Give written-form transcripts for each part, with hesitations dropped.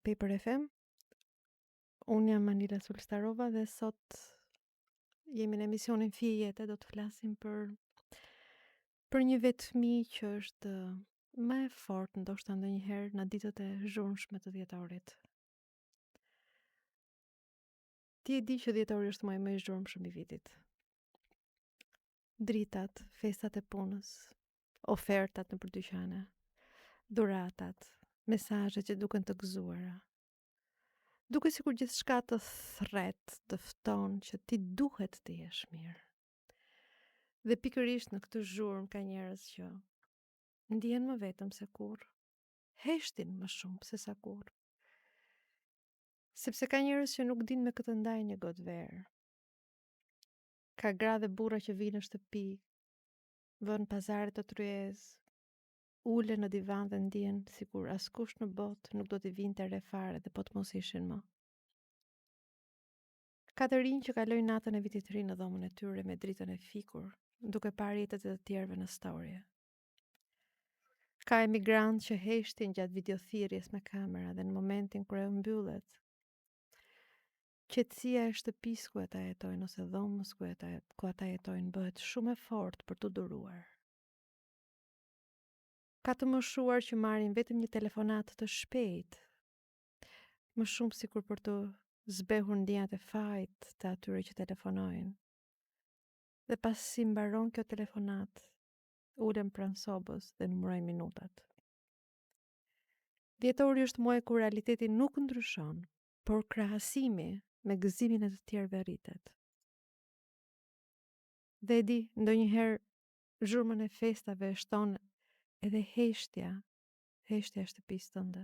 Paper FM. Unë jam Manila Sulstarova dhe sot jemi në emisionin Fije Jete, do të flasim për një vetëmi që është më e fortë ndoshta ndonjëherë në ditët e zhurmshme të dhjetorit. Ti e di që dhjetori është muaji më i zhurmshëm i vitit. Dritat, festat e punës, ofertat në dyqane, dhuratat, mesazhet që duken të gëzuara. Duke sikur gjithçka të thret, të fton që ti duhet të jesh mirë. Dhe pikërisht në këtë zhurmë ka njerëz që ndihen më vetëm se kurrë, heshtin më shumë se sa kurrë. Sepse ka njerëz që nuk dinë me këtë ndajnë një gotë verë. Ka gra dhe burra që vinë në shtëpi, vën pazare të tryezë, ulen në divan dhe ndihen sikur askush në botë nuk do t'i vinte re fare dhe po të mos ishin më. Ka të rinj që kalojnë natën e vitit të ri në dhomën e tyre me dritën e fikur, duke parë jetët e të tjerëve në storie. Ka emigrant që heshtin gjatë videothirrjes me kamera dhe në momentin kur e mbyllet, qetësia e shtëpisë ku ata jetojnë ose dhomës ku ata jetojnë bëhet shumë e fortë për t'u duruar. Ka të moshuar që marrin vetëm një telefonat të shpejtë, më shumë sikur për të zbehur ndjenjat e fajt të atyre që telefonojnë. Dhe pasi mbaron kjo telefonat, ulen pranë sobës dhe numërojnë minutat. Dhjetori është muaj kur realiteti nuk ndryshon, por krahasimi me gëzimin e të tjerëve rritet. Dhe di, ndonjëherë zhurmën e festave e shton edhe heshtja e shtëpisë tënde.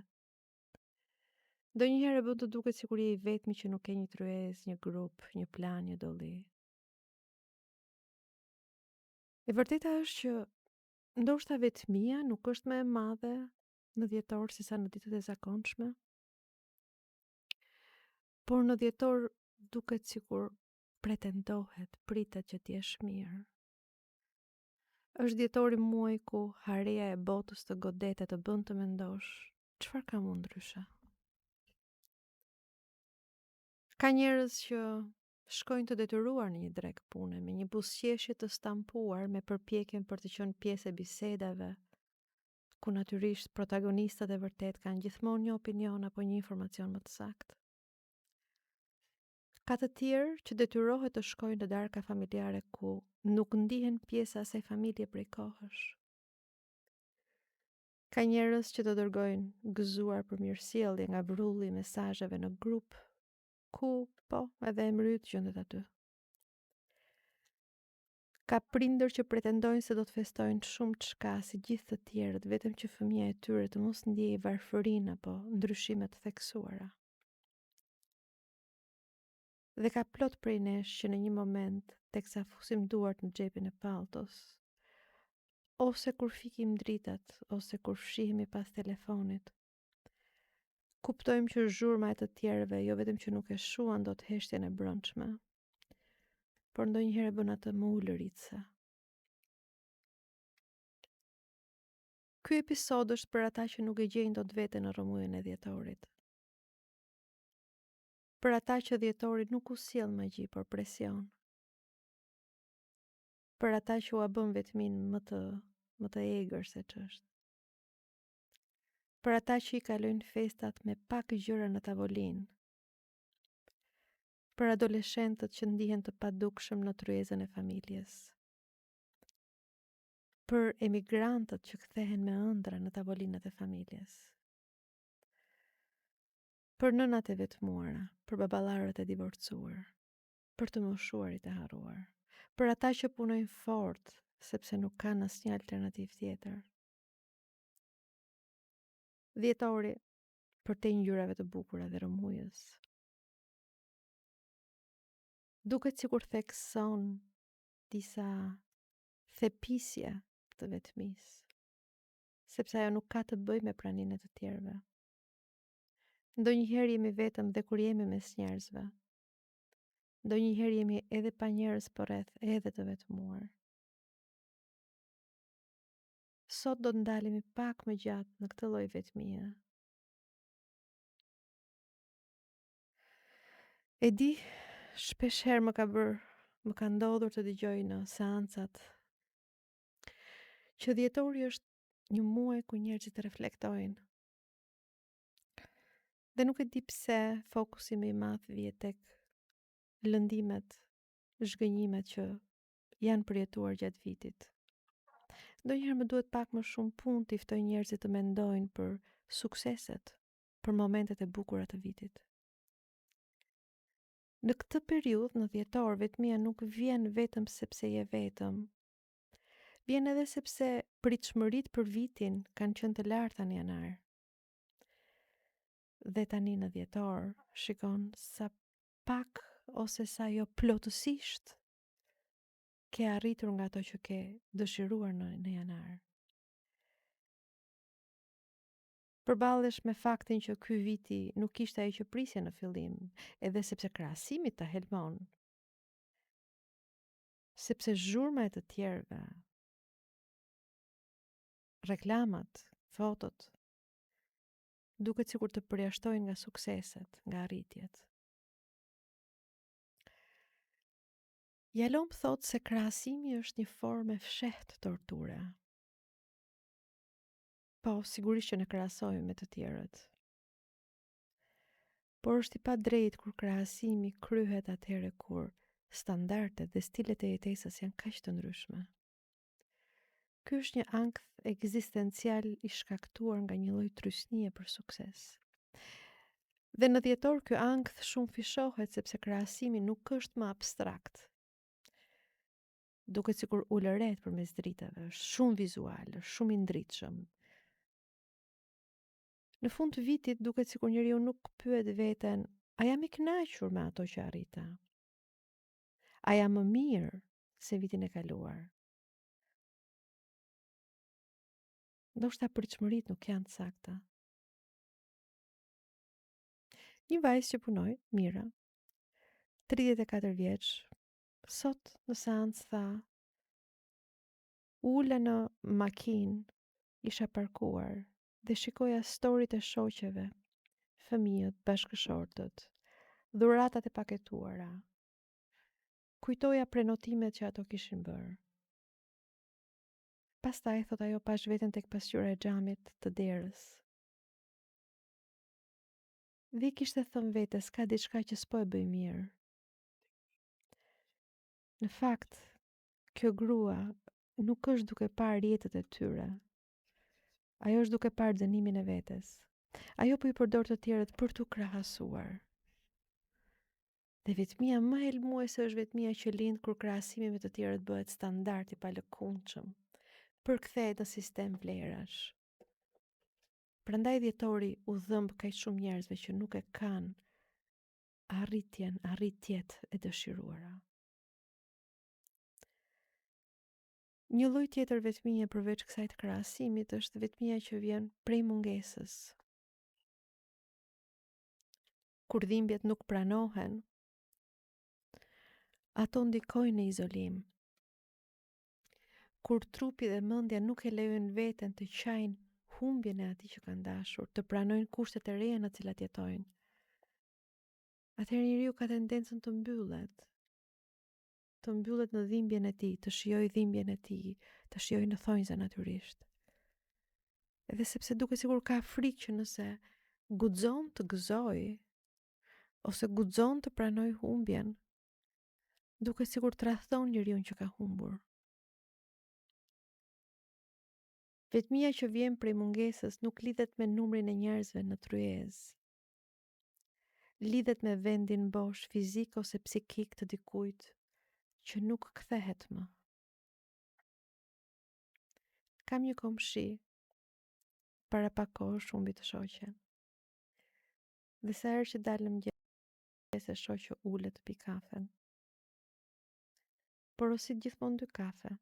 Ndonjëherë bën të duket sikur je i vetmi që nuk ke një tryezë, një grup, një plan, një dolli. E vërteta është që ndoshta vetmia nuk është më e madhe në dhjetor se sa në ditët e zakonshme. Por në dhjetor duket sikur pretendohet, pritet që t'jesh mirë. Është dhjetori muaj ku hareja e botës të godet e të bën të mendosh çfarë kam unë ndryshe. Ka njerëz që shkojnë të detyruar në një drek pune, me një buzëqeshje të stampuar me përpjekjen për të qenë pjesë e bisedave, ku natyrisht protagonistat e vërtet kanë gjithmonë një opinion apo një informacion më të saktë. Ka të tjerë që detyrohet të shkojnë në darka familjare ku nuk ndihen pjesë asaj familje prej kohësh. Ka njerëz që të dërgojnë gëzuar për mirësjellje nga brulli i mesazheve në grup, ku po edhe emrit gjendet aty. Ka prindër që pretendojnë se do të festojnë shumë çka si gjithë të tjerët, vetëm që fëmia e tyre të mos ndjejë varfërinë apo ndryshime të theksuara. Dhe ka plot prej nesh që në një moment, teksa fusim duart në xhepin e palltos, ose kur fikim dritat, ose kur fshihemi pas telefonit, kuptojmë që zhurma e të tjerëve jo vetëm që nuk e shuan dot heshtjen e brendshme, por ndonjëherë bën atë më ulëritse. Ky episod është për ata që nuk e gjejnë dot veten në rrëmujën e dhjetorit. Për ata që dhjetori nuk u sjell magji, por presion. Për ata që ua bën vetmin më të egër se ç'është. Për ata që i kalojnë festat me pak gjëra në tavolinë. Për adoleshentët që ndihen të padukshëm në tryezën e familjes. Për emigrantët që kthehen me ëndra në tavolinat e familjes. Për nënat e vetmuara, për baballarët e divorcuar, për të moshuarit e harruar, për ata që punojnë fort sepse nuk kanë asnjë alternativë tjetër. Dhjetori për te ngjyrave të bukura dhe rrëmujës. Duket sikur thekson disa thepisje të vetmisë, sepse ajo nuk ka të bëjë me praninë e të tjerëve. Ndonjëherë jemi vetëm dhe kur jemi mes njerëzve. Ndonjëherë jemi edhe pa njerëz përreth, edhe të vetmuar. Sot do të ndalemi pak më gjatë në këtë lloj vetmie. E di, shpesh herë më ka ndodhur të dëgjoj në seancat që dhjetori është një muaj ku njerëzit reflektojnë. Dhe nuk e di pse fokusi më i madh vjen tek lëndimet, zhgënjimet që janë përjetuar gjatë vitit. Ndonjëherë më duhet pak më shumë punë të ftoj njerëzit të mendojnë për sukseset, për momentet e bukura të vitit. Në këtë periudhë, në dhjetor, vetmia nuk vjen vetëm sepse je vetëm. Vjen edhe sepse pritshmëritë për vitin kanë qenë të larta në janar. Dhe tani në dhjetor, shikon sa pak ose sa jo plotësisht ke arritur nga ato që ke dëshiruar në janar. Përballesh me faktin që ky viti nuk ishte ai që prisje në fillim, edhe sepse krahasimi të helmon. Sepse zhurma e të tjerëve, reklamat, fotot, duket sikur të përjashtojnë nga sukseset, nga arritjet. Jalom thot se krahasimi është një formë e fshehtë torture. Po, sigurisht që ne krahasojmë me të tjerët. Por është i padrejtë kur krahasimi kryhet atëherë kur standardet dhe stilet e jetesës janë kaq të ndryshme. Ky është një ankth ekzistencial i shkaktuar nga një lloj trysnie për sukses. Dhe në dhjetor ky ankth shumë fishohet sepse krahasimi nuk është më abstrakt. Duket sikur ulëret përmes dritave, është shumë vizual, është shumë i ndritshëm. Në fund të vitit duket sikur njeriu nuk pyet veten, a jam i kënaqur me ato që arrita? A jam më mirë se vitin e kaluar? Ndoshta pritshmëritë nuk janë të sakta. Një vajzë që punoi, Mira, 34 vjeç, sot në seancë tha, ula në makinë, isha parkuar dhe shikoja storyt e shoqeve, fëmijët, bashkëshortët, dhuratat e paketuara. Kujtoja prenotimet që ato kishin bërë. Pastaj, thot ajo, pash veten tek pasqyra e xhamit të derës. Dhe kishte thënë vetes, ka diçka që s'po e bëj mirë. Në fakt, kjo grua nuk është duke parë jetët e tyre. Ajo është duke parë dënimin e vetes. Ajo po i përdor të tjerët për t'u krahasuar. Dhe vetmia më helmuese është vetmia që lind kur krahasimi me të tjerët bëhet standard i palëkundshëm, përkthehet në sistem vlerash. Prandaj dhjetori u dhëmb kaq shumë njerëzve që nuk e kanë arritjet e dëshiruara. Një lloj tjetër vetmie përveç kësaj të krahasimit është vetmia që vjen prej mungesës. Kur dhimbjet nuk pranohen, ato ndikojnë në izolim. Kur trupi dhe mendja nuk e lejojnë veten të qajnë humbjen e atij që kanë dashur, të pranojnë kushtet e reja në të cilat jetojnë, atëherë njeriu ka tendencën të mbyllet në dhimbjen e tij, të shijojë dhimbjen e tij, të shijojë në thonjza natyrisht. Edhe sepse duket sikur ka frikë që nëse guxon të gëzojë ose guxon të pranojë humbjen, duket sikur tradhton njeriu që ka humbur. Vetmia që vjen prej mungesës nuk lidhet me numrin e njerëzve në tryezë. Lidhet me vendin bosh fizik ose psikik të dikujt që nuk kthehet më. Kam një komshi, para pak kohësh humbi të shoqen. Dhe sa herë që dalë në mëngjes e shoh që ulet të pi kafen. Porosit gjithmonë 2 kafe.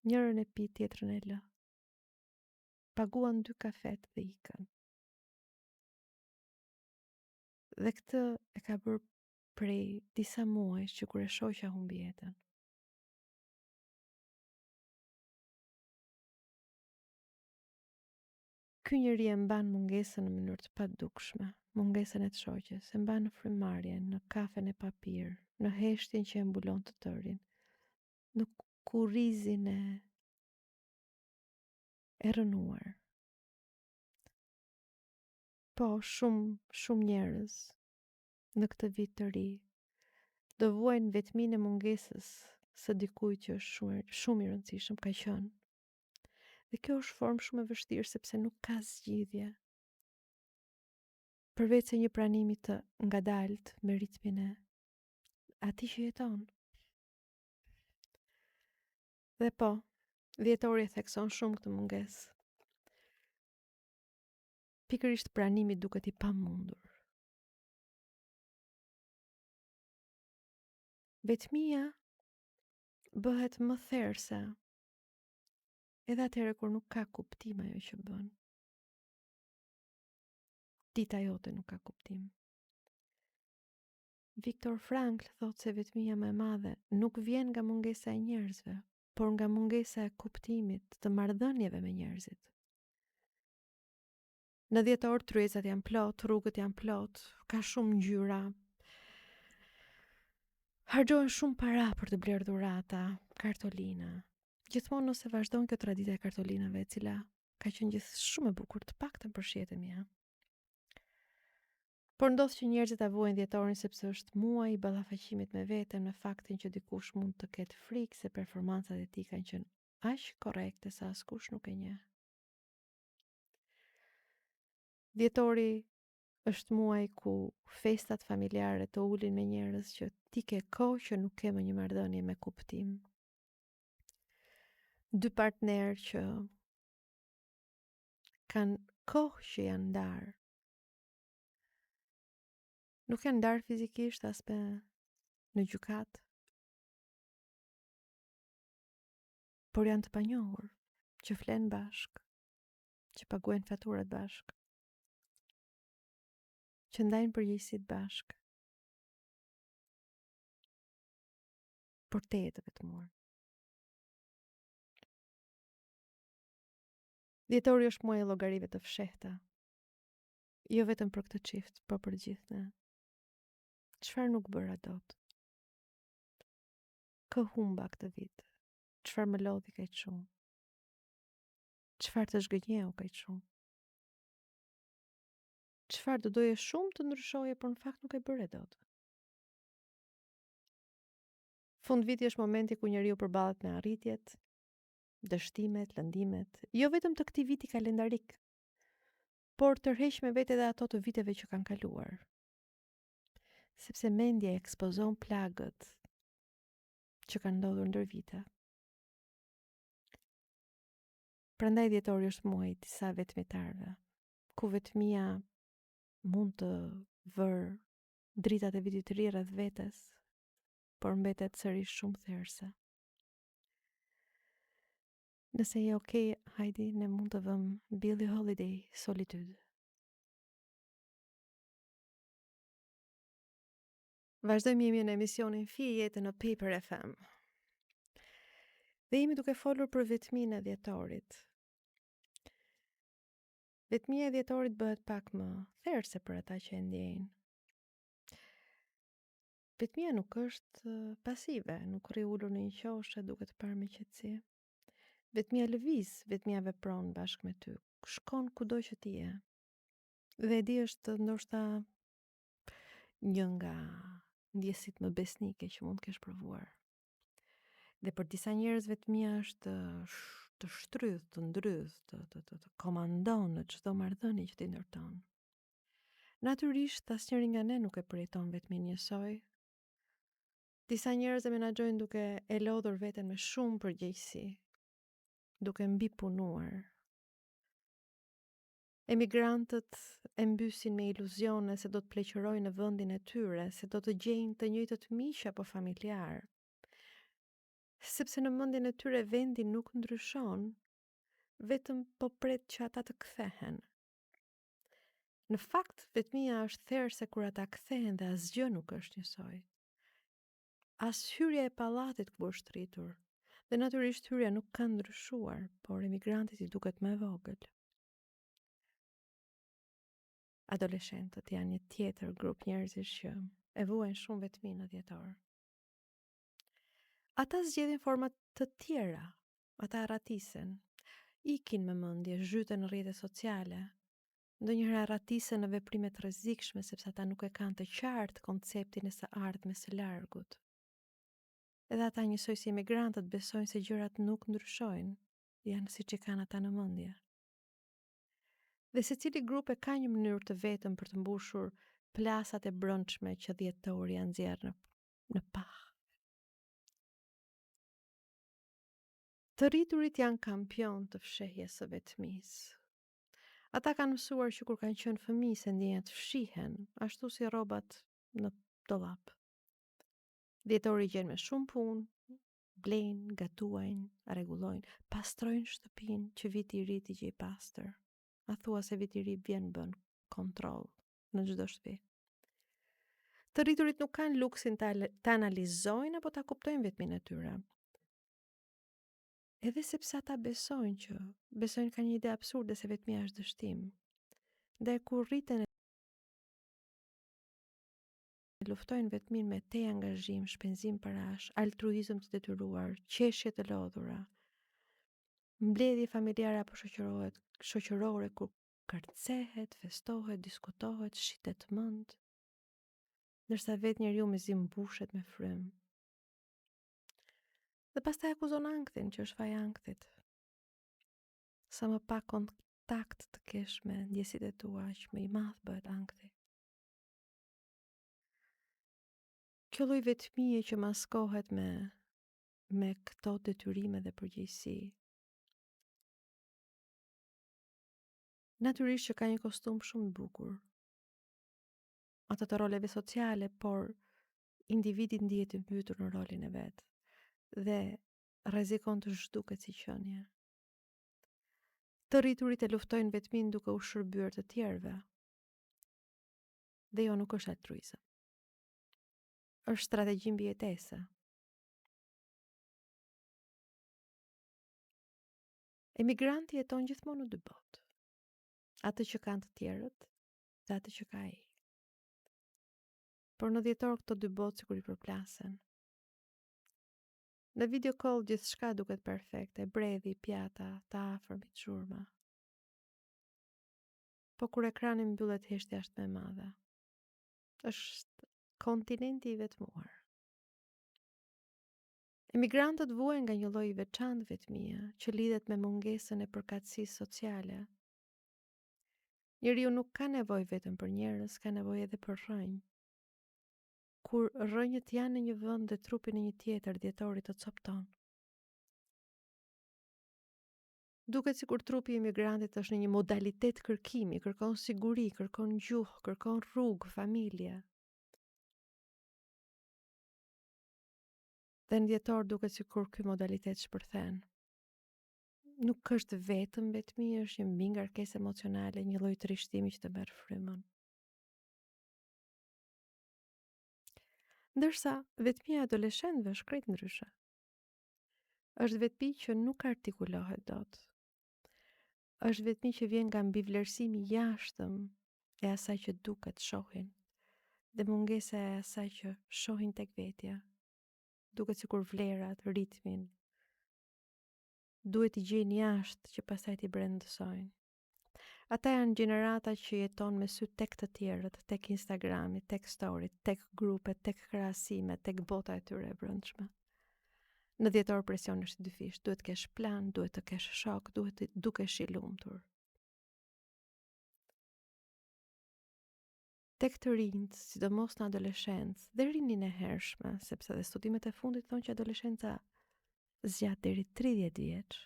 Njërën e pi, tjetrën e lë. Paguan 2 kafet dhe ikën. Dhe këtë e ka bërë prej disa muajsh që kur e shoqja humbi jetën. ky njeri e mban mungesën në mënyrë të padukshme, mungesën e të shoqes, e mban në frymarrjen, në kafen e papir, në heshtjen që e mbulon të tërin, në kurrizin e rënuar. Po, shumë njerëz në këtë vit të ri do vuajnë vetminë e mungesës së dikujt që është shumë i rëndësishëm ka qenë. Dhe kjo është formë shumë e vështirë sepse nuk ka zgjidhje. Përveç se një pranimi të ngadalt me ritmin e atij që jeton. Dhe po, dhjetori e thekson shumë këtë mungesë. Pikërisht pranimi duket i pamundur. Vetmia bëhet më therrse. Edhe atëherë kur nuk ka kuptim ajo që bën. Dita jote nuk ka kuptim. Viktor Frankl thotë se vetmia më e madhe nuk vjen nga mungesa e njerëzve, por nga mungesa e kuptimit të marrëdhënieve me njerëzit. Në dhjetor tryezat janë plot, rrugët janë plot, ka shumë ngjyra. Harxhohen shumë para për të blerë dhurata, kartolina. Gjithmonë nëse vazhdon kjo traditë e kartolinave, e cila ka qenë gjithë shumë e bukur, të paktën për shihet e mia. Por ndodh që njerëzit ta vuajnë dhjetorin sepse është muaji i ballafaqimit me veten, me faktin që dikush mund të ketë frikë se performancat e tij kanë qenë aq korrekte sa askush nuk e njeh. Dhjetori është muaj ku festat familjare të ulin me njerëz që ti ke kohë që nuk ke më një marrëdhënie me kuptim. Dy partnerë që kanë kohë që janë ndarë. Nuk janë ndarë fizikisht as në gjykat, por janë të panjohur, që flenë bashk, që paguajnë faturat bashk, që ndajnë përgjegjësitë bashk, por te jetë të vetmuar. Dhjetori është muaji i llogarive të fshehta. Jo vetëm për këtë çift, por për gjithë ne. Çfarë nuk bëra dot? Kë humba këtë vit? Çfarë më lodhi kaq shumë? Çfarë të zhgënjeu kaq shumë? Çfarë do doje shumë të ndryshoje, por në fakt nuk e bëre dot? Fund viti është momenti ku njeriu përballet me arritjet, dështimet, lëndimet, jo vetëm të këtij viti kalendarik, por tërheq me vete edhe ato të viteve që kanë kaluar. Sepse mendja ekspozon plagët që kanë ndodhur ndër vite. Prandaj dhjetori është muaji i disa vetmitarëve, ku vetmia mund të vërë dritat e vitit të ri rreth vetes, por mbetet sërish shumë therrse. Nëse je okay, hajde ne mund të vëmë Billie Holiday, Solitude. Vazhdojmë jemi në emisionin Fije jetë në Paper FM. Dhe jemi duke folur për vetminë e dhjetorit. Vetmia e dhjetorit bëhet pak më therrse për ata që e ndjejnë. Vetmia nuk është pasive, nuk rri ulur në një qoshe duke të parë me qetësi. Vetmia lëviz, vetmia vepron bashkë me ty, shkon kudo që ti je. Dhe e di është ndoshta një nga ndjesit më besnike që mund të kesh provuar. Dhe për disa njerëz vetmia është të shtrydh, të ndrydh, të komandon në çdo marrëdhënie që ti ndërton. Natyrisht asnjëri nga ne nuk e përjeton vetmin njësoj. Disa njerëz e menaxhojnë duke e lodhur veten me shumë përgjegjësi, duke mbi punuar. Emigrantët e mbysin me iluzione se do të pleqërojnë në vendin e tyre, se do të gjejnë të njëjtët miq apo familjar. Sepse në mendjen e tyre vendi nuk ndryshon, vetëm po pret që ata të kthehen. Në fakt, vetmia është therrse kur ata kthehen dhe asgjë nuk është njësoj. As hyrja e pallatit ku është rritur, dhe natyrisht hyrja nuk ka ndryshuar, por emigrantit i duket më e vogël. Adoleshentët janë një tjetër grup njerëzish që e vuajnë shumë vetminë në dhjetor. Ata zgjedhin forma të tjera, ata arratisen, ikin me mendje, zhyten në rrjete sociale, ndonjëherë arratisen në veprime të rrezikshme sepse ata nuk e kanë të qartë konceptin e së ardhmes së largut. Edhe ata njësoj si emigrantët besojnë se gjërat nuk ndryshojnë, janë siç e kanë ata në mendje. Dhe secili grup e ka një mënyrë të vetëm për të mbushur plasat e brendshme që dhjetori janë nxjerrë në pah. Të rriturit janë kampion të fshehjes së vetmisë. Ata kanë mësuar që kur kanë qenë fëmijë se ndjenjat fshihen, ashtu si rrobat në dollap. Dhjetori gjen me shumë punë, blejnë, gatuajnë, rregullojnë, pastrojnë shtëpinë që viti i ri t'i gjej pastër. A thua se viti i ri bën kontroll në çdo shtëpi. Të rriturit nuk kanë luksin të analizojnë apo ta kuptojnë vetminë e tyre. Edhe sepse ata besojnë ka një ide absurde se vetmia është dështim. Dhe kur rriten e luftojnë vetmin me te angazhim, shpenzim parash, altruizëm të detyruar, qeshje të lodhura, mbledhje familjare apo shoqërore ku kërcehet, festohet, diskutohet, shitet mend, ndërsa vetë njeriu mezi mbushet me frym. Dhe pastaj akuzon ankthin që është faja ankthit. Sa më pak kontakt të kesh me ndjesitë e tua, aq më i madh bëhet ankthi. Kjo lloj vetmie që maskohet me këto detyrime dhe përgjegjësi. Natyrisht që ka një kostum shumë të bukur. Ato të roleve sociale, por individi ndihet i mbytur në rolin e vet dhe rrezikon të zhduket si qenie. Të rriturit e luftojnë vetmin duke u shërbyer të tjerëve. Dhe jo, nuk është altruizëm. Është strategji mbijetese. Emigranti jeton gjithmonë në dy botë. Atë që kanë të tjerët dhe atë që ka ai. Por në dhjetor këto dy botë sikur i përplasen. Në video call gjithçka duket perfekte, bredhi, pjata, të afërmit, zhurma. Po kur ekrani mbyllet heshtja është më e madhe. Është kontinenti i vetmuar. Emigrantët vuajnë nga një lloj i veçantë vetmie që lidhet me mungesën e përkatësisë sociale. Njeriu nuk ka nevojë vetëm për njerëz, ka nevojë edhe për rrënjë. Kur rrënjët janë në një vend dhe trupi në një tjetër, dhjetori të copton. Duket sikur trupi i emigrantit është në një modalitet kërkimi, kërkon siguri, kërkon gjuhë, kërkon rrugë, familje. Dhe në dhjetor duket sikur ky modalitet shpërthen. Nuk është vetëm vetmi, është një mbi ngarkesë emocionale, një lloj trishtimi që të merr frymën. Ndërsa vetmia e adoleshentëve është krejt ndryshe. Është vetmi që nuk artikulohet dot. Është vetmi që vjen nga mbivlerësimi i jashtëm e asaj që duket shohin, dhe mungesa e asaj që shohin tek vetja. Duket sikur vlerat, ritmin duhet i gjejnë jashtë që pastaj t'i brendësojnë. Ata janë gjenerata që jeton me sy tek të tjerët, tek Instagrami, tek story, tek grupet, tek krahasimet, tek bota e tyre e brendshme. Në dhjetor presion është i dyfish, duhet të kesh plan, duhet të kesh shok, duhet të dukesh i lumtur. Tek të rinjt, sidomos në adoleshencë, dhe rinin e hershme, sepse dhe studimet e fundit thonë që adoleshenca zgjat deri 30 vjeç.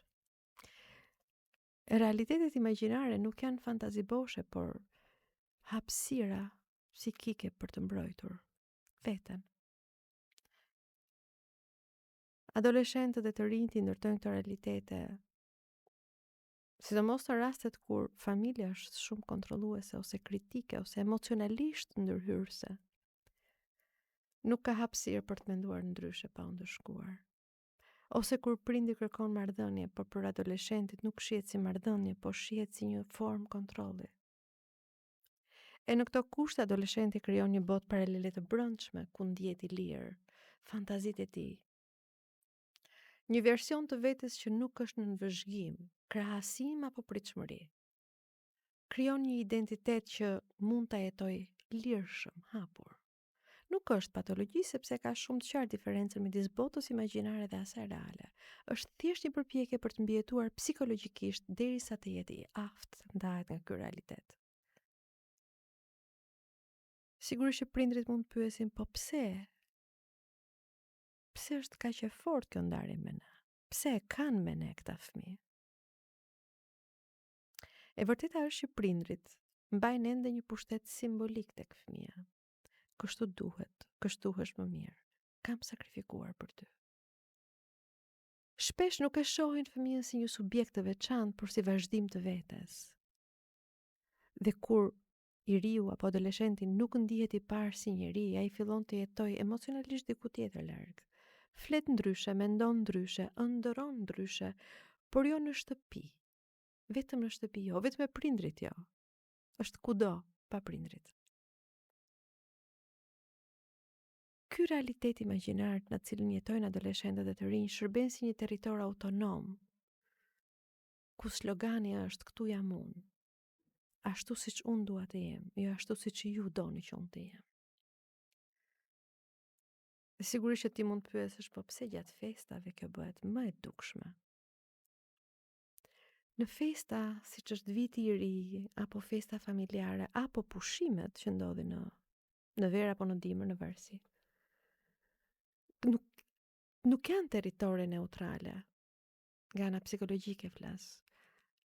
Realitetet imagjinare nuk janë fantaziboshe, por hapësira psikike për të mbrojtur veten. Adoleshentët e të rinjt i ndërtojnë këto realitete, sidomos në rastet kur familja është shumë kontrolluese ose kritike ose emocionalisht ndërhyrëse. Nuk ka hapësirë për të menduar ndryshe pa u ndëshkuar. Ose kur prindi kërkon marrëdhënie, por për adoleshentit nuk shihet si marrëdhënie, por shihet si një formë kontrolli. E në këto kushte adoleshenti krijon një botë paralele të brendshme ku ndihet i lirë, fantazitë e tij. Një version të vetes që nuk është në vëzhgim, krahasim apo pritshmëri. Krijon një identitet që mund ta jetoj lirshëm, hapur. Nuk është patologji sepse ka shumë të qartë diferencën midis botës imagjinare dhe asaj reale. Është thjesht një përpjekje për të mbijetuar psikologjikisht derisa të jetë i aftë të ndahet nga ky realitet. Sigurisht që prindrit mund të pyesin, po pse? Pse është kaq e fortë kjo ndarje me ne? Pse e kanë me ne këta fëmijë? E vërteta është që prindrit mbajnë ende një pushtet simbolik tek fëmia. Kështu duhet, kështuhesh më mirë. Kam sakrifikuar për ty. Shpesh nuk e shohin fëmijën si një subjekt të veçantë, por si vazhdim të vetes. Dhe kur i riu apo adoleshenti nuk ndihet i parë si njeri, ai fillon të jetojë emocionalisht diku tjetër larg. Flet ndryshe, mendon ndryshe, ëndërron ndryshe, por jo në shtëpi. Vetëm në shtëpi jo, vetëm me prindrit jo. Është kudo pa prindrit. Ky realitet imagjinar në cilin jetojnë adoleshentët e të rinj shërben si një territor autonom, ku slogani është këtu jam unë, ashtu siç unë dua të jem, jo ashtu siç ju doni që unë të jem. Dhe sigurisht që ti mund të pyesësh, po pse gjatë festave kjo bëhet më e dukshme? Në festa, siç është viti i ri, apo festa familjare, apo pushimet që ndodhin në verë apo në dimër në varësi, nuk janë territore neutrale, nga ana psikologjike flas.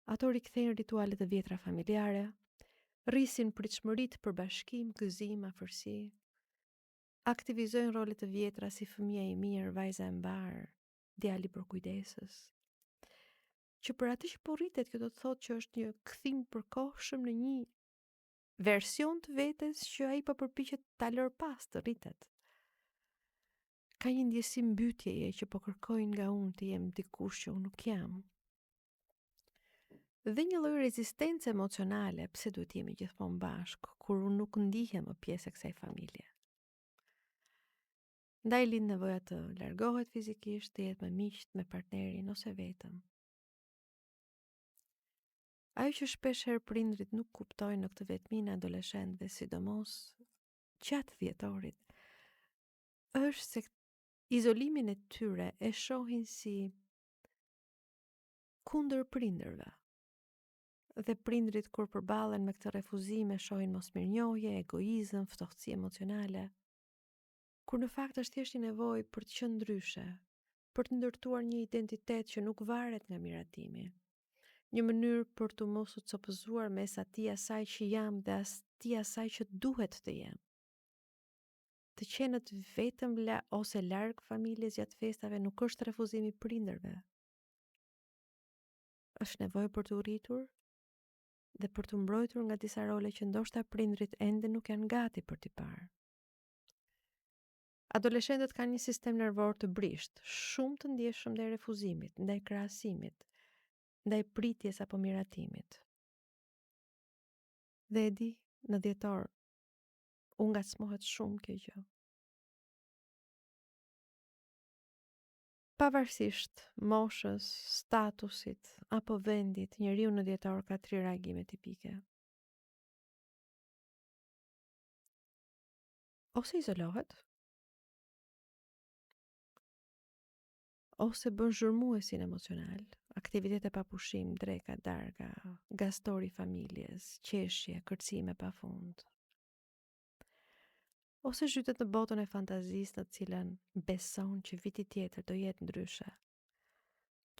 Ato rikthejnë ritualet e vjetra familjare, rrisin pritshmëritë për bashkim, gëzim, afërsi, aktivizojnë rolet e vjetra si fëmia i mirë, vajza e mbar, djali për kujdesës. Që për atë që po rritet, kjo do të thotë që është një kthim përkohshëm në një version të vetes që ai po përpiqet ta lër pas të rritet. Ka një ndjesi mbytjeje që po kërkojnë nga unë të jem dikush që unë nuk jam. Dhe një lloj rezistence emocionale, pse duhet jemi gjithmonë bashkë, kur unë nuk ndihem më pjesë e kësaj familje. Ndaj lind nevoja të largohet fizikisht, të jetë me miqt, me partnerin ose vetëm. Ajo që shpesh herë prindrit nuk kuptojnë në këtë vetminë e adoleshentëve, sidomos gjatë dhjetorit, është se izolimin e tyre e shohin si kundër prindërve. Dhe prindrit kur përballen me këtë refuzim e shohin mosmirnjohje, egoizëm, ftohtësi emocionale, kur në fakt është thjesht një nevojë për të qenë ndryshe, për të ndërtuar një identitet që nuk varet nga miratimi, një mënyrë për të mos u copëzuar mes atij asaj që jam dhe atij asaj që duhet të jem. Të qenët vetëm ose larg familjes gjatë festave nuk është refuzimi i prindërve. Është nevojë për të rritur dhe për të mbrojtur nga disa role që ndoshta prindrit ende nuk janë gati për t'i parë. Adoleshentët kanë një sistem nervor të brisht, shumë të ndjeshëm ndaj refuzimit, ndaj krahasimit, ndaj pritjes apo miratimit. Dhe e di, në dhjetor, u ngacmohet shumë kjo gjë. Pavarësisht moshës, statusit apo vendit, njeriu në dhjetor ka 3 reagime tipike. Ose izolohet, ose bën zhurmuesin emocional, aktivitete pa pushim, dreka, darga, gastori familjes, qeshje, kërcime pafund. Ose zhytet në botën e fantazisë në cilën beson që viti tjetër do jetë ndryshe,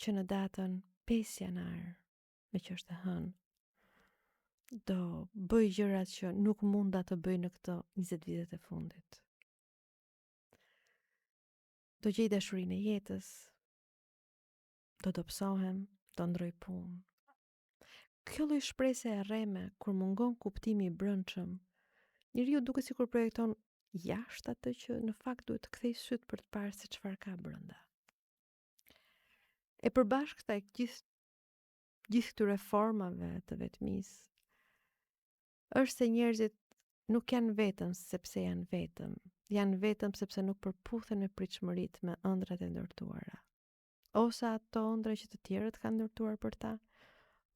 që në datën 5 janar, me që është e hënë, do bëj gjërat që nuk munda të bëj në këto 20 vitet e fundit. Do gjej dashurinë e jetës, do dobësohem, do ndroj punë. Kjo lloj shprese e rreme kur mungon kuptimi i brendshëm, njeriu duket sikur projekton jashtë atë që në fakt duhet të kthej syt për të parë se çfarë ka brenda. E përbashkëta e gjithë këtyre formave të vetmisë është se njerëzit nuk janë vetëm sepse janë vetëm sepse nuk përputhen me pritshmëritë me ëndrat e ndërtuara. Ose ato ëndra që të tjerët kanë ndërtuar për ta,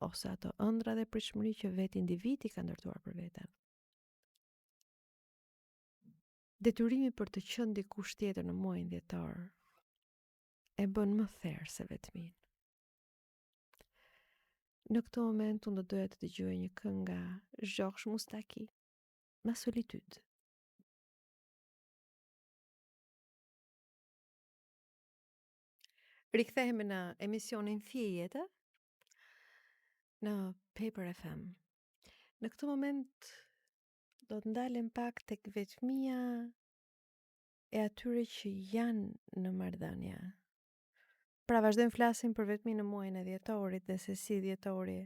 ose ato ëndra dhe pritshmëri që vetë individi ka ndërtuar për veten. Detyrimi për të qenë dikush tjetër në muajin dhjetor e bën më therr se vetmin. Në këtë moment unë do doja të dëgjoj një këngë nga Georges Moustaki, Ma solitude. Rikthehemi në emisionin Fije Jete në Paper FM. Në këtë moment do të ndalem pak tek vetmia e atyre që janë në marrëdhënie. Pra vazhdojmë flasim për vetmin në muajin e dhjetorit dhe se si dhjetori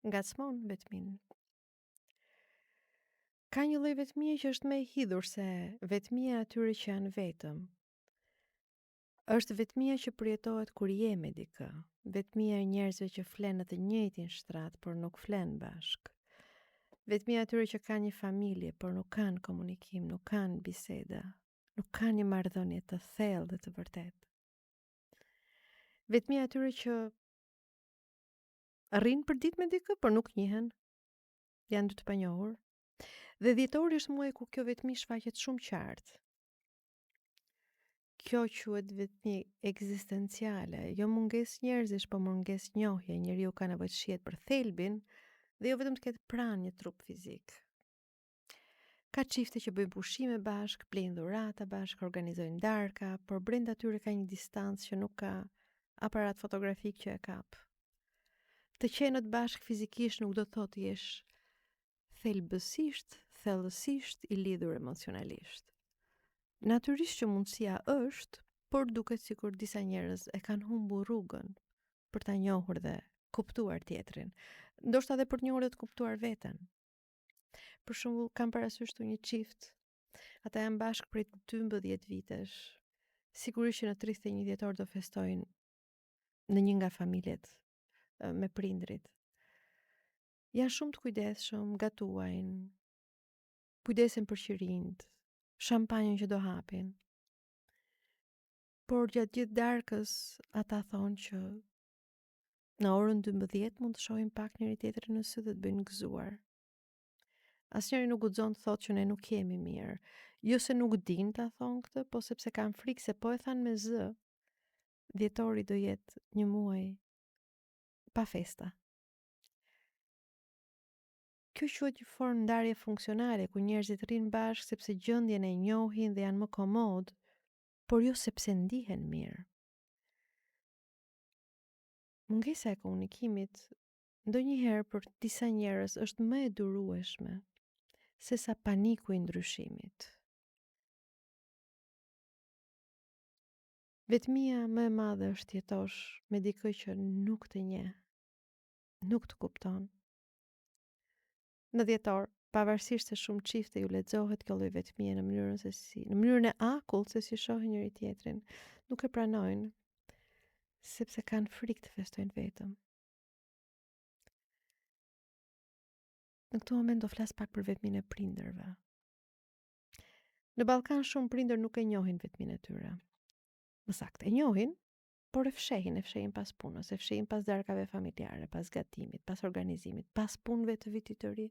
ngacmon vetmin. Ka një lloj vetmie që është më e hidhur se vetmia e atyre që janë vetëm. Është vetmia që përjetohet kur je me dikë, vetmia e njerëzve që flen në të njëjtin shtrat por nuk flen bashk. Vetmia e atyre që kanë një familje por nuk kanë komunikim, nuk kanë biseda, nuk kanë një marrëdhënie të thellë dhe të vërtetë. Vetmia e atyre që arrin për ditë me dikë por nuk njihen, janë dy të panjohur. Dhe dhjetori është muaji ku kjo vetmi shfaqet shumë qartë. Kjo quhet vetmi ekzistenciale, jo mungesë njerëzish, po mungesë njohje. Njeriu ka nevojë të shihet për thelbin dhe jo vetëm të ketë pranë një trup fizik. Ka çifte që bëjnë pushime bashk, blejnë dhurata bashk, organizojnë darka, por brenda tyre ka një distancë që nuk ka aparat fotografik që e kap. Të qenët bashk fizikisht nuk do të thotë jesh thelbësisht, thellësisht i lidhur emocionalisht. Natyrisht që mundësia është, por duket sikur disa njerëz e kanë humbur rrugën për ta njohur dhe kuptuar tjetrin, ndoshta edhe për të njohur dhe të kuptuar veten. Për shembull, kam parasysh një çift, ata janë bashkë prej 12 vitesh. Sigurisht që në 31 dhjetor do festojnë në një nga familjet me prindrit. Janë shumë të kujdesshëm, gatuajnë, kujdesen për qirinjt, shampanjën që do hapin. Por gjatë gjithë darkës ata thonë që në orën 12 mund të shohin pak njëri tjetrin në sy dhe të bëjnë gëzuar. Asnjëri nuk guxon të thotë që ne nuk jemi mirë. Jo se nuk din ta thonë këtë, po sepse kanë frikë se po e thanë me zë, dhjetori do jetë një muaj pa festa. Kjo quhet një formë ndarje funksionale ku njerëzit rrinë bashkë sepse gjendjen e njohin dhe janë më komod, por jo sepse ndihen mirë. Mungesa e komunikimit ndonjëherë për disa njerëz është më e durueshme se sa paniku i ndryshimit. Vetmia më e madhe është jetosh me dikë që nuk të njeh, nuk të kupton. Në dhjetor, pavarësisht se shumë çifte ju lexohet kjo lloj vetmie në mënyrën e akullt se si shohin njëri tjetrin, nuk e pranojnë sepse kanë frikë të festojnë vetëm. Në këtë moment do flas pak për vetmin e prindërve. Në Ballkan shumë prindër nuk e njohin vetmin e tyre. Më saktë, e njohin, por e fshehin pas punës, e fshehin pas darkave familjare, pas gatimit, pas organizimit, pas punëve të vitit të ri.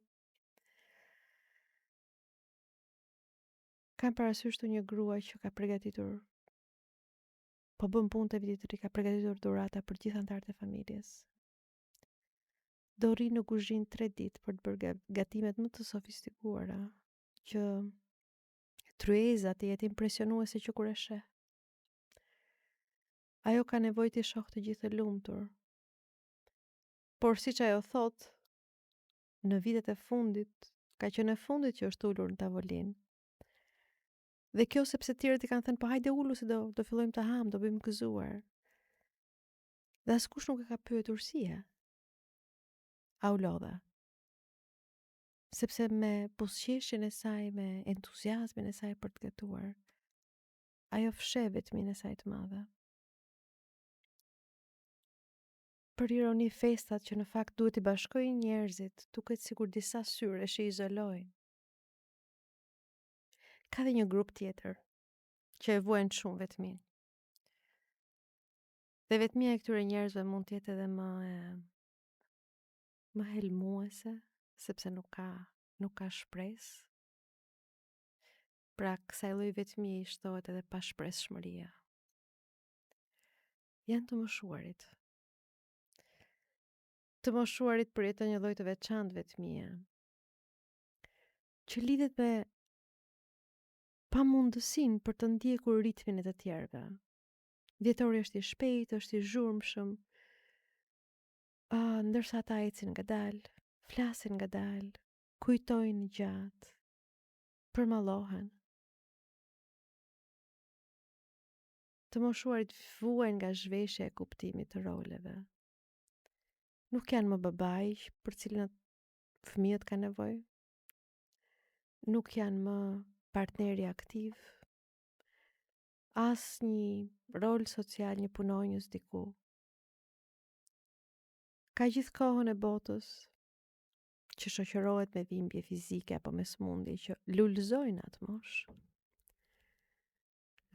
Kam parasysh një grua që ka përgatitur, po bën punë të vitit të ri, ka përgatitur dhurata për gjithë anëtarët e familjes. Do rri në kuzhinë 3 ditë për të bërë gatimet më të sofistikuara, që tryeza të jetë impresionuese që kur e sheh. Ajo ka nevojë të shohë të gjithë të lumtur. Por siç ajo thot, në vitet e fundit, ka qenë e fundit që është ulur në tavolinë. Dhe kjo sepse të tjerët i kanë thënë, po hajde ulu se do fillojmë të ham, do bëjmë gëzuar. Dhe askush nuk e ka pyetur si e. A u lodha? Sepse me buzëqeshjen e saj, me entuziazmin e saj për të gatuar, ajo fsheh vetmin e saj të madhe. Për ironi, festat që në fakt duhet i bashkojnë njerëzit, duket sikur disa syre që izolojnë. Ka dhe një grup tjetër që e vuajnë shumë vetmin. Dhe vetmia e këtyre njerëzve mund të jetë edhe më helmuese, sepse nuk ka shpresë. Pra kësaj lloj vetmie i shtohet edhe pashpresshmëria. Janë të moshuarit. Të moshuarit përjeton një lloj të veçantë vetmie, që lidhet me pamundësinë për të ndjekur ritmin e të tjerëve. Vjetori është i shpejtë, është i zhurmshëm, ndërsa ata ecin ngadalë, flasin ngadalë, kujtojnë gjatë, përmallohen. Të moshuarit vuajnë nga zhveshja e kuptimit të roleve. Nuk janë më babaj për cilën fëmijët kanë nevojë. Nuk janë më partneri aktiv. As një rol social, një punonjës diku. Ka gjithë kohën e botës që shoqërohet me dhimbje fizike apo me smundje që lulëzojnë atë moshë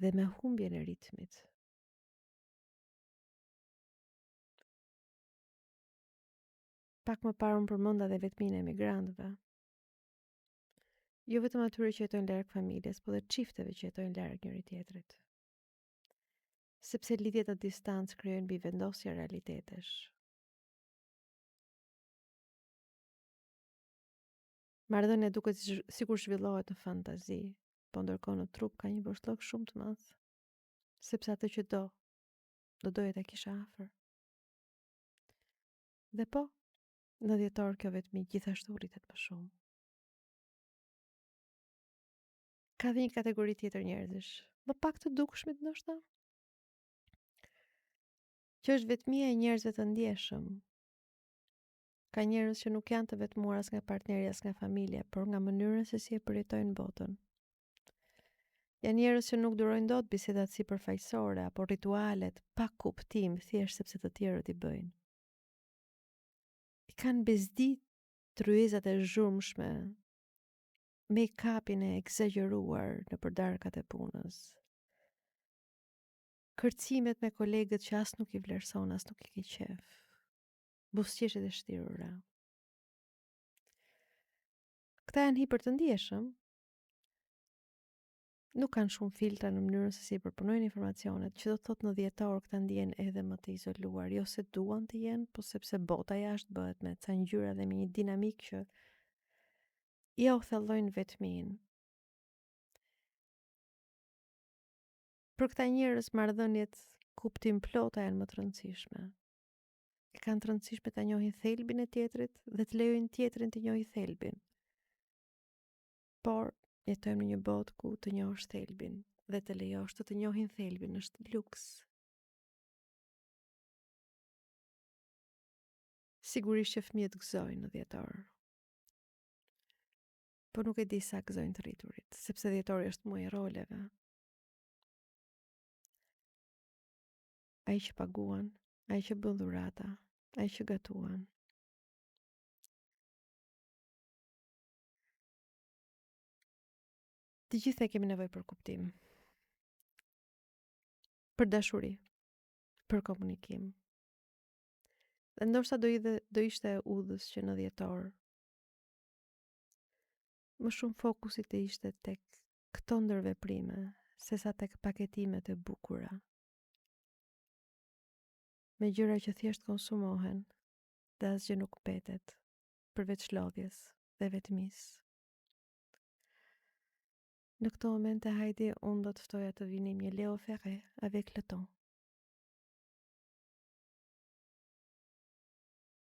dhe me humbjen e ritmit. Pak më parë unë përmenda dhe vetminë e emigrantëve. Jo vetëm atyre që jetojnë larg familjes, por edhe çifteve që jetojnë larg njëri tjetrit. Sepse lidhjet në distancë krijojnë bivendosje realitetesh. Marrëdhënia duket sikur zhvillohet në fantazi, po ndërkohë në trup ka një boshllok shumë të madh. Sepse atë që do doja ta kisha afër. Dhe po, në dhjetor kjo vetmi gjithashtu rritet më shumë. Ka dhe një kategori tjetër njerëzish, më pak të dukshmit ndoshta, që është vetmia e njerëzve të ndjeshëm. Ka njerëz që nuk janë të vetmuar as nga partneri as nga familja, por nga mënyra se si e përjetojnë botën. Janë njerëz që nuk durojnë dot bisedat sipërfaqësore apo ritualet pa kuptim thjesht sepse të tjerët i bëjnë. I kanë bezdit tryezat e zhurmshme, make-upin e egzageruar në përdarkat e punës. Kërcimet me kolegët që as nuk i vlerëson, as nuk i ke qef. Buzëqeshjet e shtirura. Këta janë hiper të ndjeshëm, nuk kanë shumë filtra në mënyrën se si përpunojnë informacionet, që do të thotë në dhjetor këta ndjen edhe më të izoluar, jo se duan të jenë, po sepse bota jashtë bëhet me ca ngjyra dhe me një dinamik që ja u thellojnë vetmin. Për këta njerëz marrëdhëniet kuptim plota janë më të rëndësishme. E kanë të rëndësishme ta njohin thelbin e tjetrit dhe të lejojnë tjetrin të njohë thelbin. Por jetojmë në një botë ku të njohësh thelbin dhe të lejosh të njohin thelbin është luks. Sigurisht që fëmijët gëzojnë në dhjetor. Po nuk e di sa gëzojnë të rriturit, sepse dhjetori është muaj i roleve. Ai që paguan, ai që bën dhurata, ai që gatuan. Të gjithë ne kemi nevojë për kuptim. Për dashuri, për komunikim. Dhe ndoshta do ishte udhës që në dhjetor më shumë fokusi të ishte tek këto ndërveprime, sesa tek paketimet e bukura. Me gjëra që thjesht konsumohen dhe asgjë nuk mbetet përveç lodhjes dhe vetmisë. Në këto momente hajde unë do të ftoja të vinim një Leo Ferré avec le temps.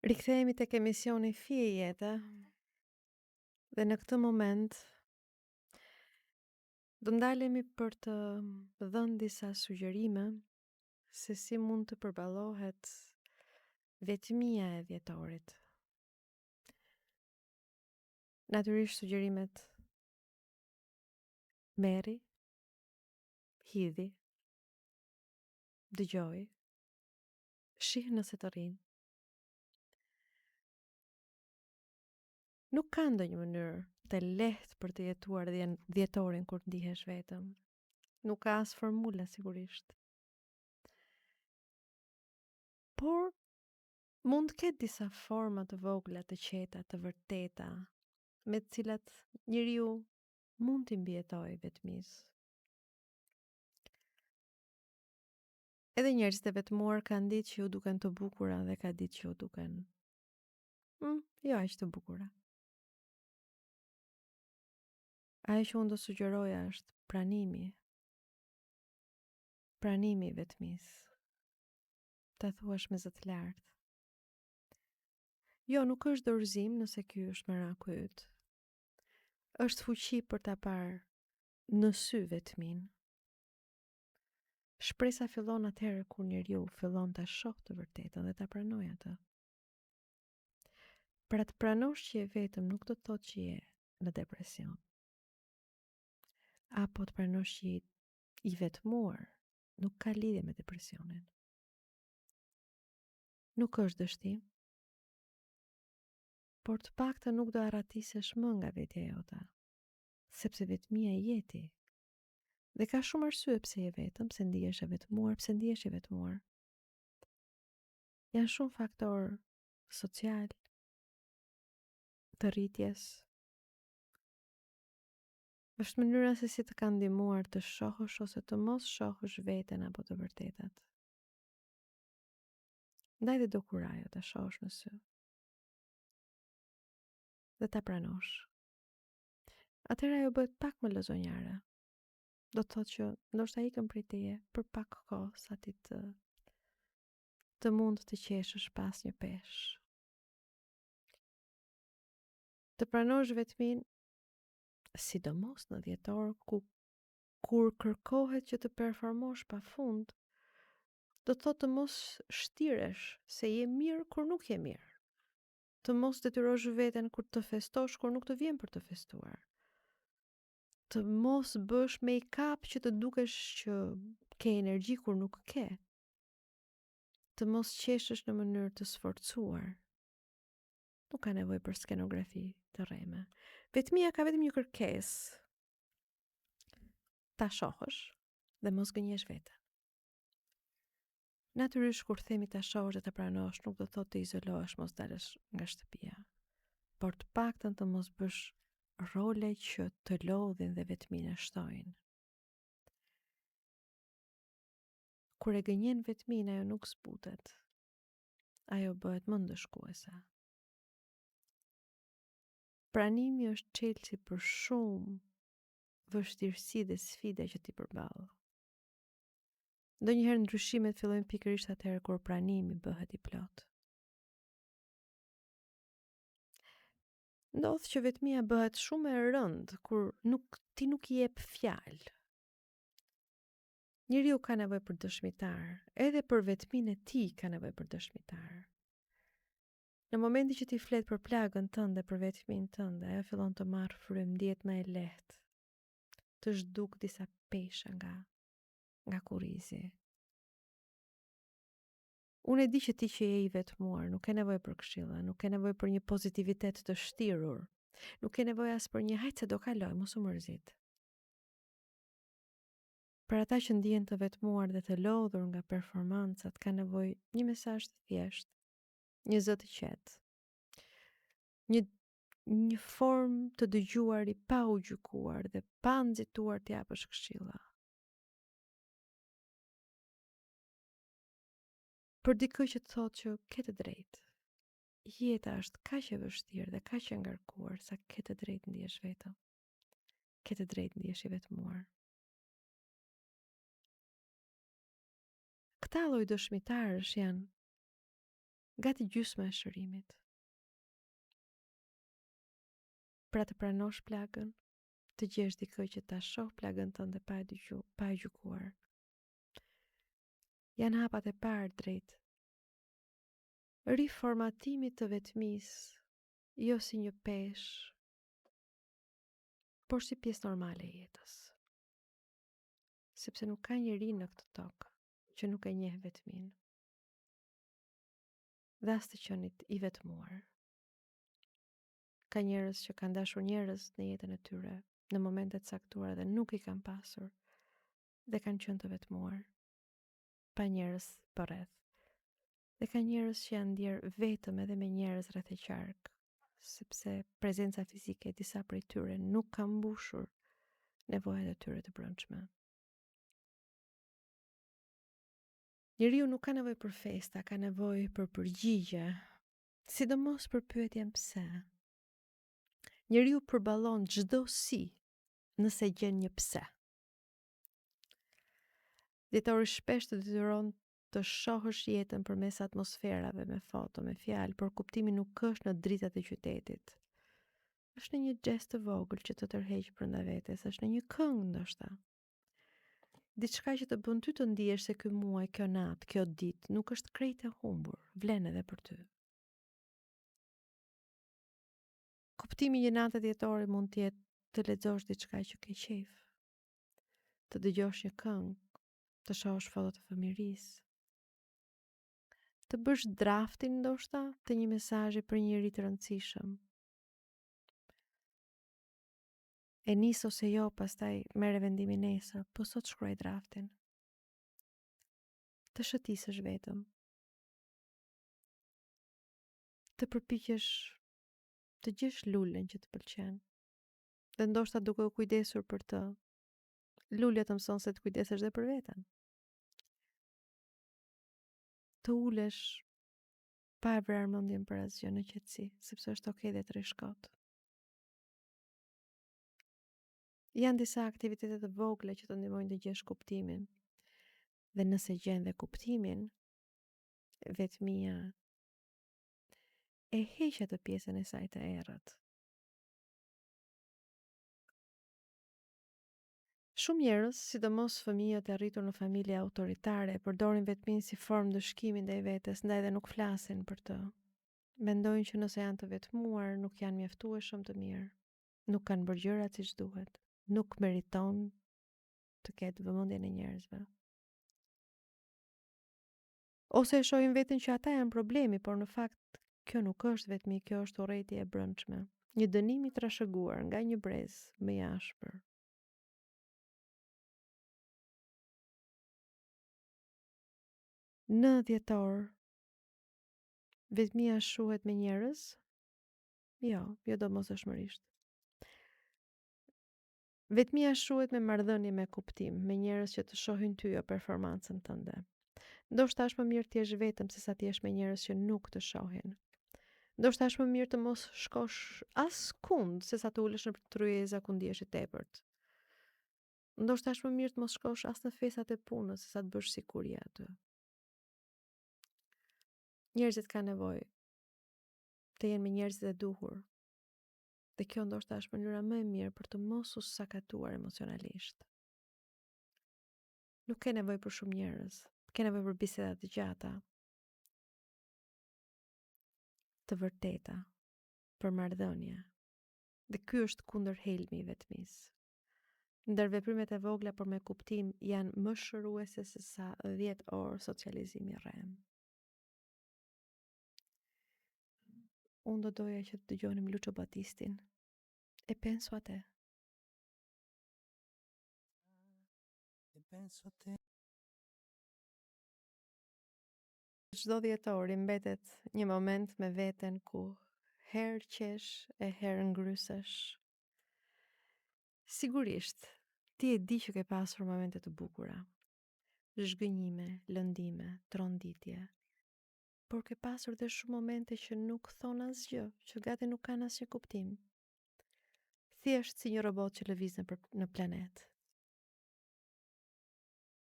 Rikthehemi tek emisioni Fije Jeta dhe në këtë moment do ndalemi për të dhënë disa sugjerime se si mund të përballohet vetmia e dhjetorit. Natyrisht sugjerimet merri, hidhi, dëgjoj, shih nëse të rrinë. Nuk ka ndonjë mënyrë është e lehtë për të jetuar dhjetorin kur ndihesh vetëm. Nuk ka as formula sigurisht. Por mund të ketë disa forma të vogla, të qeta, të vërteta, me të cilat njeriu mund të mbijetojë vetmisë. Edhe njerëzit e vetmuar kanë ditë që ju duken të bukura dhe ka ditë që ju duken jo aq të bukura. Ajo që unë do sugjeroja është pranimi i vetmisë. Ta thuash me zë të lartë. Jo, nuk është dorëzim nëse ky është meraku yt. Është fuqi për ta parë në sy vetmin. Shpresa fillon atëherë kur njeriu fillon ta shohë të vërtetën dhe ta pranojë atë. Pra të pranosh që je vetëm nuk do të thotë që je në depresion. Apo të pranosh që je i vetmuar nuk ka lidhje me depresionin. Nuk është dështim, por të paktën nuk do arratisesh më nga vetja jota, sepse vetmia je ti. Dhe ka shumë arsye pse je vetëm, pse ndihesh e vetmuar. Janë shumë faktorë social, të rritjes. Është mënyra se si të ka ndihmuar të shohësh ose të mos shohësh veten apo të vërtetat. Ndaj dhe do kurajo të shohësh në sy. Dhe ta pranosh. Atëherë ajo bëhet pak më lozonjare. Do të thotë që ndoshta ikëm prej teje për pak kohë sa ti të mund të qeshësh pas një peshë. Të pranosh vetmin, sidomos në dhjetor kur kërkohet që të performosh pafund, do të thotë të mos shtiresh se je mirë kur nuk je mirë. Të mos detyrosh veten kur të festosh kur nuk të vjen për të festuar. Të mos bësh make-up që të dukesh që ke energji kur nuk ke. Të mos qeshësh në mënyrë të sforcuar. Nuk ka nevojë për skenografi të rreme. Vetmia ka vetëm një kërkesë. Ta shohësh dhe mos gënjesh veten. Natyrisht kur themi ta shohësh dhe ta pranosh nuk do thotë të izolohesh, mos dalësh nga shtëpia. Por të paktën të mos bësh role që të lodhin dhe vetmin e shtojnë. Kur e gënjen vetmin, ajo nuk zbutet. Ajo bëhet më ndëshkuese. Pranimi është çelësi për shumë vështirësi dhe sfida që ti përball. Ndonjëherë ndryshimet fillojnë pikërisht atëherë kur pranimi bëhet i plot. Ndodh që vetmia bëhet shumë e rëndë kur ti nuk i jep fjalë. Njeriu ka nevojë për dëshmitar, edhe për vetminë e tij ka nevojë për dëshmitar. Në momentin që ti flet për plagën tënde, për vetminë tënde, ajo fillon të marrë frymë, ndihet më e lehtë. Të zhduk disa pesha nga kurrizi. Unë e di që ti që je i vetmuar, nuk ke nevojë për këshilla, nuk ke nevojë për një pozitivitet të shtirur, nuk ke nevojë as për një hajt se do kaloj, mos u mërzit. Për ata që ndihen të vetmuar dhe të lodhur nga performancat, ka nevojë një mesazh të thjeshtë, një zë të qetë, një formë të dëgjuar i pa u gjykuar dhe pa nxituar të japësh këshilla. Për dikë që të thotë që ke të drejtë. Jeta është kaq e vështirë dhe kaq e ngarkuar sa ke të drejtë ndihesh vetëm. Ke të drejtë ndihesh i vetmuar. Këta lloj dëshmitarësh janë gati gjysma e shërimit. Pra të pranosh plagën, të gjesh dikë që ta shoh plagën tënde pa e gjykuar. Janë hapat e parë drejt riformatimit të vetmisë, jo si një peshë, por si pjesë normale e jetës. Sepse nuk ka njeri në këtë tokë që nuk e njeh vetmin. Dhe as të qenit i vetmuar. Ka njerëz që kanë dashur njerëz në jetën e tyre në momentet caktuara dhe nuk i kanë pasur dhe kanë qenë të vetmuar, pa njerëz përreth. Dhe ka njerëz që janë ndjerë vetëm edhe me njerëz rreth e qark, sepse prezenca fizike e disa prej tyre nuk ka mbushur nevojat e tyre të brendshme. Njeriu nuk ka nevojë për festa, ka nevojë për përgjigje, sidomos për pyetjen pse. Njeriu përballon çdo si nëse gjen një pse. Dietori shpesh të detyron të shohësh jetën përmes atmosferave, me foto, me fjalë, por kuptimi nuk është në dritat e qytetit. Është në një gest të vogël që të tërheq brenda vetes, është në një këngë ndoshta. Diçka që të bën ty të ndihesh se ky muaj, kjo natë, kjo ditë nuk është krejt e humbur, vlen edhe për ty. Kuptimi i një nate dietore mund të jetë të lexosh diçka që ke qejf, të dëgjosh një këngë, të shohësh foto të fëmijërisë, të bësh draftin ndoshta të një mesazhi për një njerëz të rëndësishëm. E nis ose jo, pastaj merre vendimin nesër, po sot shkruaj draftin. Të shëtisësh vetëm. Të përpiqesh të gjesh lulen që të pëlqen. Dhe ndoshta duke u kujdesur për të, lulja të mëson se të kujdesesh dhe për veten. Të ulesh pa e vrarë mendjen për asgjë në qetësi, sepse është okay dhe të rishkot. Janë disa aktivitete të vogla që të ndihmojnë të gjesh kuptimin. Dhe nëse gjen dhe kuptimin, vetmia e heq atë pjesën e saj të errët. Shumë njerëz, sidomos fëmijët e arritur në familje autoritare, përdorin vetminë si formë dëshkimi ndaj vetes, ndaj dhe nuk flasin për të. Mendojnë që nëse janë të vetmuar, nuk janë mjaftueshëm të mirë, nuk kanë bërë gjërat siç duhet, nuk meriton të ketë vëmendjen e njerëzve. Ose e shohin veten që ata janë problemi, por në fakt kjo nuk është vetmi, kjo është urrëtie e brendshme, një dënim i trashëguar nga një brezë më i ashpër. Në dhjetor, vetmia shuhet me njerëz? Jo domosdoshmërisht. Vetmia shuhet me marrëdhënie me kuptim, me njerëz që të shohin ty o performancën tënde. Ndoshta është më mirë të jesh vetëm se sa të jesh me njerëz që nuk të shohin. Ndoshta është më mirë të mos shkosh askund se sa të ulesh në tryeza ku ndihesh i tepërt. Ndoshta është më mirë të mos shkosh as në festat e punës se sa të bësh sikur je aty. Njerëzit kanë nevojë të jenë me njerëzit e duhur. Dhe kjo ndoshta është mënyra më e mirë për të mos u sakatuar emocionalisht. Nuk ke nevojë për shumë njerëz, ke nevojë për biseda të gjata, të vërteta, për marrëdhënie. Dhe ky është kundër helmi i vetmisë. Ndër veprimet e vogla por me kuptim janë më shëruese se sa 10 orë socializimi rrem. Unë do doja që të dëgjonim Lucio Battistin. E penso a te. E penso a te. Çdo dhjetor i mbetet një moment me veten ku herë qesh e herë ngrysesh. Sigurisht, ti e di që ke pasur momente të bukura, zhgënjime, lëndime, tronditje, por ke pasur dhe shumë momente që nuk thon asgjë, që gati nuk kanë asnjë kuptim. Thjesht si një robot që lëviz në planet.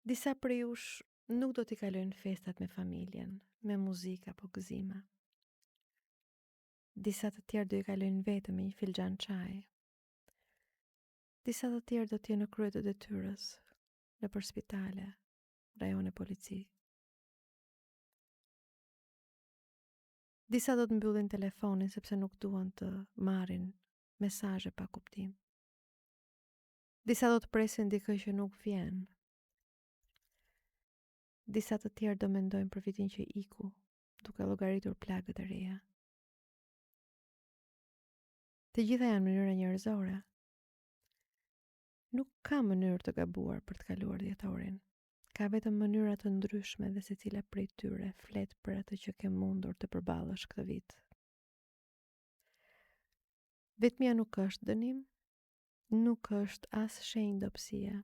Disa prej jush nuk do t'i kalojnë festat me familjen, me muzikë apo gëzime. Disa të tjerë do i kalojnë vetëm me një filxhan çaji. Disa të tjerë do t'jenë në krye të detyrës, nëpër spitale, rajone polici. Disa do të mbyllin telefonin sepse nuk duan të marrin mesazhe pa kuptim. Disa do të presin dikë që nuk vjen. Disa të tjerë do mendojnë për vitin që iku, duke llogaritur plagët e reja. Të gjitha janë mënyra njerëzore. Nuk ka mënyrë të gabuar për të kaluar dhjetorin. Ka vetëm mënyra të ndryshme dhe secila prej tyre flet për atë që ke mundur të përballësh këtë vit. Vetmia nuk është dënim, nuk është as shenjë dobësie.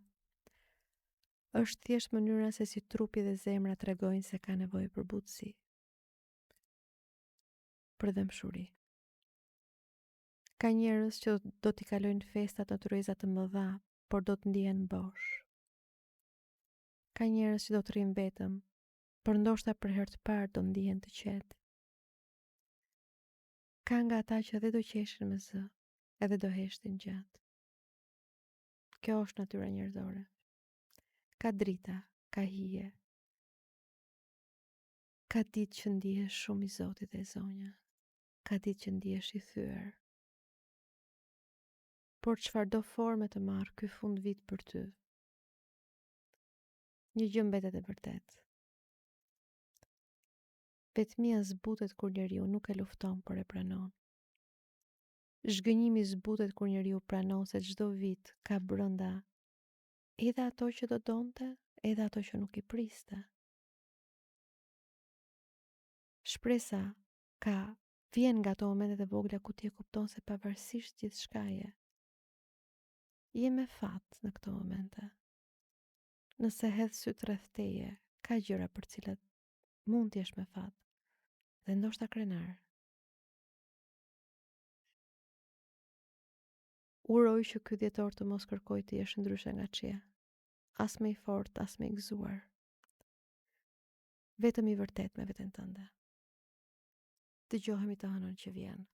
Është thjesht mënyra se si trupi dhe zemra tregojnë se ka nevojë për butësi, për dëmshuri. Ka njerëz që do t'i kalojnë festat në tryeza të mëdha, por do të ndihen bosh. Ka njerëz që do të rrinë vetëm, por ndoshta për herë të parë do ndihen të qetë. Ka nga ata që edhe do qeshin me zë, edhe do heshtin gjatë. Kjo është natyra njerëzore. Ka drita, ka hije. Ka ditë që ndihesh shumë i Zotit dhe zonja. Ka ditë që ndihesh i thyer. Por çfarëdo forme të marrë ky fund vit për ty, një gjë mbetet e vërtetë. Vetmia zbutet kur njeriu nuk e lufton, por e pranon. Zhgënjimi zbutet kur njeriu pranon se çdo vit ka brenda edhe ato që do donte, edhe ato që nuk i priste. Shpresa vjen nga ato momentet e vogla ku ti e kupton se pavarësisht gjithçkaje, je me fat në këto momente. Nëse hedh syt rreth teje, ka gjëra për cilat mund t'jesh me fat dhe ndoshta krenar. Uroj që ky dhjetor të mos kërkoj të jesh ndryshe nga çia, as më i fort, as më i gëzuar. Vetëm i vërtet me veten tënde. Dëgjohemi të hënën që vjen.